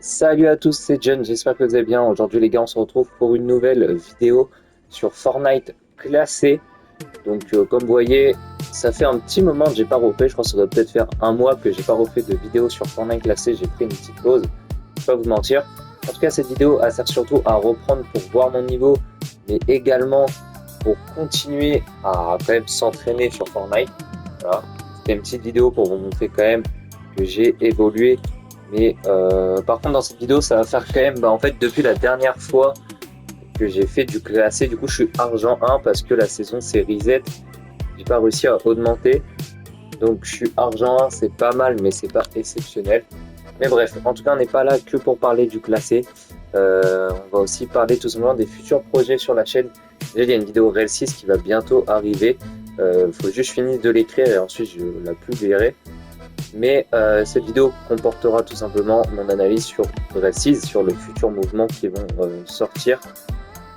Salut à tous, c'est John, j'espère que vous allez bien. Aujourd'hui les gars, on se retrouve pour une nouvelle vidéo sur Fortnite classé. Comme vous voyez, ça fait un petit moment que j'ai pas refait, je pense que ça doit peut-être faire un mois que j'ai pas refait de vidéo sur Fortnite classé, j'ai pris une petite pause, je vais pas vous mentir. En tout cas, cette vidéo, elle sert surtout à reprendre pour voir mon niveau, mais également pour continuer à quand même s'entraîner sur Fortnite. Voilà. C'était une petite vidéo pour vous montrer quand même que j'ai évolué. Mais par contre, dans cette vidéo, ça va faire quand même, en fait, depuis la dernière fois que j'ai fait du classé, du coup, je suis argent 1 parce que la saison c'est reset. J'ai pas réussi à augmenter. Donc, je suis argent 1, c'est pas mal, mais c'est pas exceptionnel. Mais bref, en tout cas, on n'est pas là que pour parler du classé. On va aussi parler tout simplement des futurs projets sur la chaîne. Déjà, il y a une vidéo Rel 6 qui va bientôt arriver. Il faut juste finir de l'écrire et ensuite je la publierai. Mais cette vidéo comportera tout simplement mon analyse sur Rel 6, sur les futurs mouvements qui vont sortir.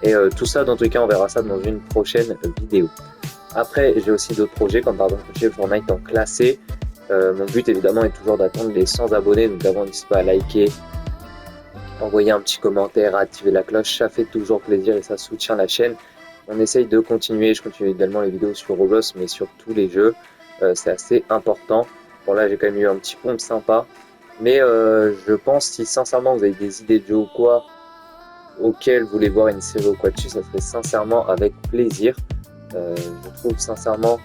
Et tout ça, dans tous les cas, on verra ça dans une prochaine vidéo. Après, j'ai aussi d'autres projets, comme par exemple j'ai Fortnite en classé. Mon but évidemment est toujours d'atteindre les 100 abonnés, donc avant n'hésitez pas à liker, envoyer un petit commentaire, activer la cloche, ça fait toujours plaisir et ça soutient la chaîne. On essaye de continuer, je continue également les vidéos sur Roblox, mais sur tous les jeux, c'est assez important. Bon là j'ai quand même eu un petit pompe sympa, mais je pense si sincèrement vous avez des idées de jeux ou quoi, auxquels vous voulez voir une série ou quoi dessus, ça serait sincèrement avec plaisir. Je trouve sincèrement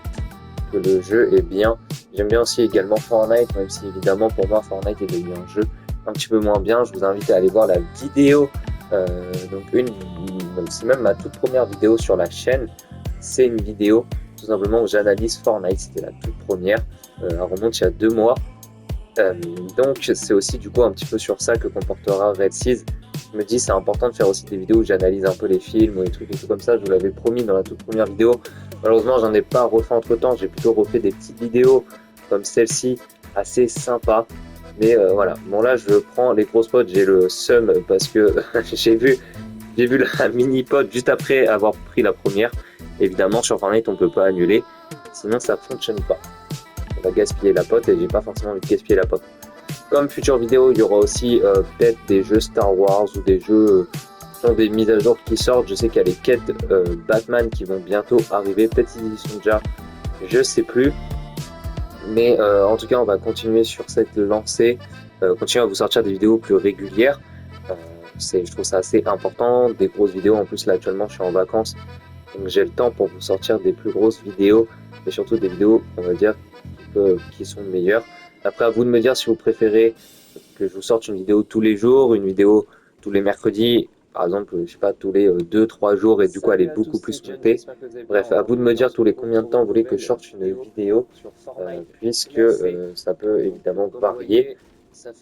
que le jeu est bien. J'aime bien aussi également Fortnite, même si évidemment pour moi Fortnite est devenu un jeu un petit peu moins bien. Je vous invite à aller voir la vidéo. C'est même ma toute première vidéo sur la chaîne. C'est une vidéo tout simplement où j'analyse Fortnite. C'était la toute première. Elle remonte il y a 2 mois. Donc c'est aussi du coup un petit peu sur ça que comportera Red 6. Je me dis c'est important de faire aussi des vidéos où j'analyse un peu les films ou les trucs et tout comme ça. Je vous l'avais promis dans la toute première vidéo. Malheureusement j'en ai pas refait entre temps. J'ai plutôt refait des petites vidéos comme celle-ci assez sympa. Mais voilà. Bon là je prends les gros spots. J'ai le seum parce que j'ai vu la mini pod juste après avoir pris la première. Évidemment sur Fortnite on peut pas annuler. Sinon ça fonctionne pas. On va gaspiller la pote et j'ai pas forcément envie de gaspiller la pote. Comme future vidéo, il y aura aussi peut-être des jeux Star Wars ou des jeux des mises à jour qui sortent. Je sais qu'il y a les quêtes Batman qui vont bientôt arriver. Peut-être qu'ils y sont déjà, je sais plus. Mais en tout cas, on va continuer sur cette lancée, continuer à vous sortir des vidéos plus régulières. Je trouve ça assez important. Des grosses vidéos. En plus, là actuellement, je suis en vacances, donc j'ai le temps pour vous sortir des plus grosses vidéos, mais surtout des vidéos, on va dire, qui sont meilleures. Après, à vous de me dire si vous préférez que je vous sorte une vidéo tous les jours, une vidéo tous les mercredis, par exemple, je sais pas, tous les 2-3 jours, et du coup, elle est beaucoup plus montée. Bref, à vous de me dire tous les combien de temps vous voulez que je sorte une vidéo, puisque ça peut évidemment varier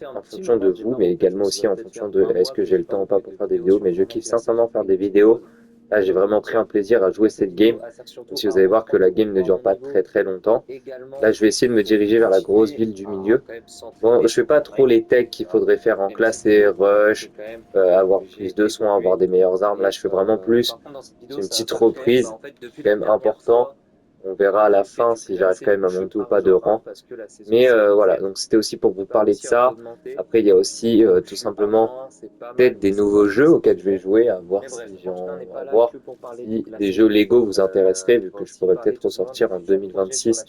en fonction de vous, mais également aussi en fonction de est-ce que j'ai le temps ou pas pour faire des vidéos. Mais je kiffe sincèrement faire des vidéos. Là, j'ai vraiment pris un plaisir à jouer cette game. Si vous allez voir que la game ne dure pas très très longtemps. Là, je vais essayer de me diriger vers la grosse ville du milieu. Bon, je fais pas trop les techs qu'il faudrait faire en classe et rush, avoir plus de soins, avoir des meilleures armes. Là, je fais vraiment plus. C'est une petite reprise, quand même important. On verra à la fin si j'arrive quand même à monter ou pas de rang. Mais voilà, donc c'était aussi pour vous parler de ça. Après, il y a aussi tout simplement peut-être des nouveaux jeux auxquels je vais jouer, à voir si des jeux Lego vous intéresseraient, vu que je pourrais peut-être ressortir en 2026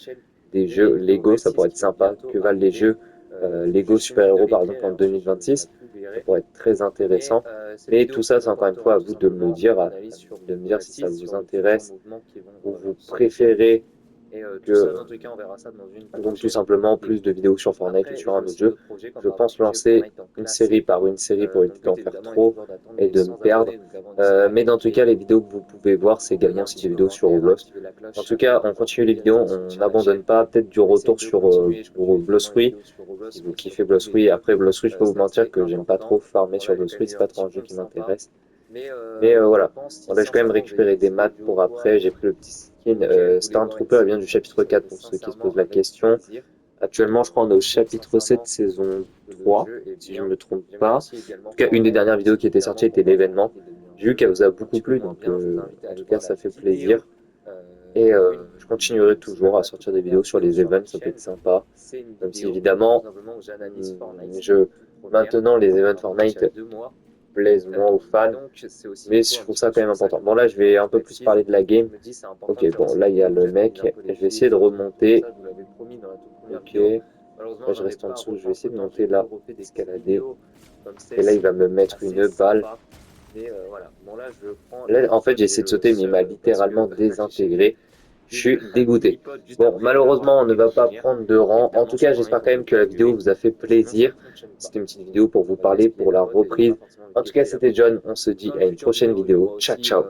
des jeux Lego, ça pourrait être sympa. Que valent les jeux Lego super-héros par exemple en 2026? Ça pourrait être très intéressant. Mais tout ça, c'est encore une fois à vous de me dire, de me dire si ça vous intéresse ou vous préférez donc tout simplement plus de vidéos sur Fortnite ou sur un autre jeu. Je pense lancer une série par une série pour éviter d'en faire trop et de me perdre. Mais dans tout cas, les vidéos que vous pouvez voir, c'est également aussi des vidéos sur Roblox. En tout cas, on continue les vidéos, on n'abandonne pas. Peut-être du retour sur Blossfruit. Si vous kiffez Blossfruit, après Blossfruit, je peux vous mentir que j'aime pas trop farmer sur Blossfruit, c'est pas trop un jeu qui m'intéresse. Mais voilà, bon, là j'ai quand même récupéré des maths pour après. J'ai pris le petit skin Stormtrooper, elle vient du chapitre 4 pour ceux qui se posent la question. Actuellement, je crois on est au chapitre 7 saison 3 si je ne me trompe pas. En tout cas, une des dernières vidéos qui était sortie était l'événement. J'ai vu qu'elle vous a beaucoup plu, donc en tout cas, ça fait plaisir. Et je continuerai toujours à sortir des vidéos sur les events, ça peut être sympa. Même si évidemment, Maintenant, les events Fortnite plaisent moins aux fans, mais je trouve ça quand même important. Bon, là, je vais un peu plus parler de la game. Ok, bon, là, il y a le mec. Je vais essayer de remonter. Ok. Là, je reste en dessous. Je vais essayer de monter là, escalader. Et là, il va me mettre une balle. Là, en fait, j'ai essayé de sauter, mais il m'a littéralement désintégré. Je suis dégoûté. Bon, malheureusement, on ne va pas prendre de rang. En tout cas, j'espère quand même que la vidéo vous a fait plaisir. C'était une petite vidéo pour vous parler pour la reprise. En tout cas, c'était John. On se dit à une prochaine vidéo. Ciao, ciao.